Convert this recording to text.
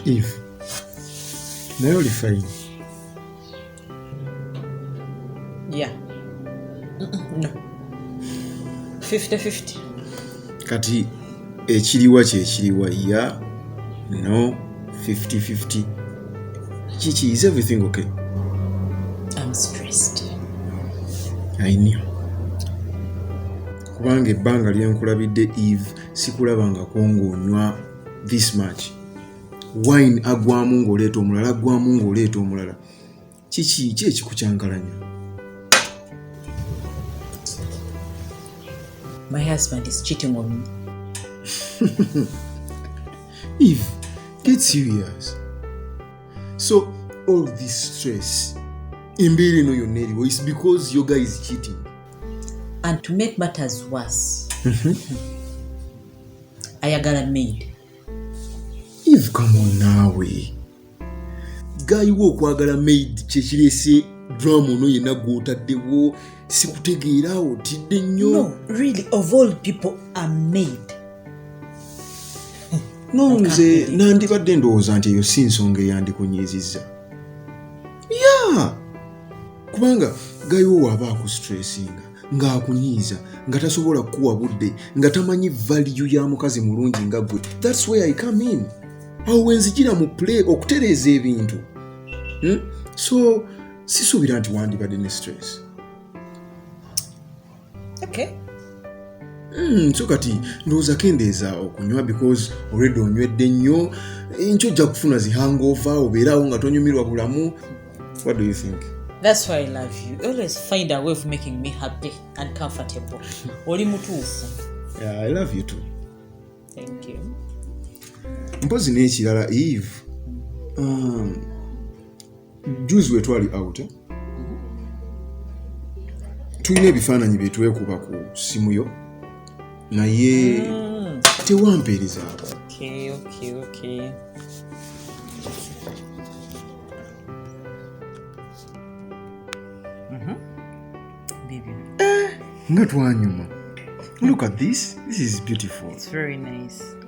Eve, naye oli fine? Yeah. No. 50-50. Kati ekiriwa kyekiriwa ya no 50-50. Chichi, is everything okay? I'm stressed. I know. Kubanga ebbanga lyenkulabidde Eve sikulabanga ng'onywa this much. Wine agwamu ng'oleeta omulala, agwamu ng'oleeta omulala. Kiki ekikukyankalanya? My husband is cheating on me. Eve, get serious. So all this stress, embeera eno yonna eriwo, is because your guy is cheating. And to make matters worse, ayagala maid. Eve, come on naawe. Guy wo okwagala maid kyekireese drama ono yenna gw'otaddewo, sikutegeera otidde nnyo. No, really, of all people, a maid. No, nze nandibadde ndowooza nti eyo si nsonga eyandikunyiizizza. Yeah! Kubanga guy wo waba akustressinga, ng'akunyiiza, nga tasobola kukuwa budde, nga tamanyi value ya mukazi mulungi nga gwe. That's where I come in. Awo wenzijira mu play okutereeza ebintu. So sisuubira nti wandibadde ne stress. Okay. So kati ndowooza kendeeza okunywa because already onywedde nnyo, enkya ojja kufuna zi hangover, obeerawo nga tonyumirwa bulamu. What do you think? That's why I love you. You always find a way of making me happy and comfortable. Oli mutuufu. Yeah, I love you too. Thank you. Mpozi n'ekirala Eve. Juzi we twali out. Tulina ebifaananyi bye twekuba ku simu yo. Naye tewampeereza. Okay. Baby. Nga twanyuma. Look at this. This is beautiful. It's very nice.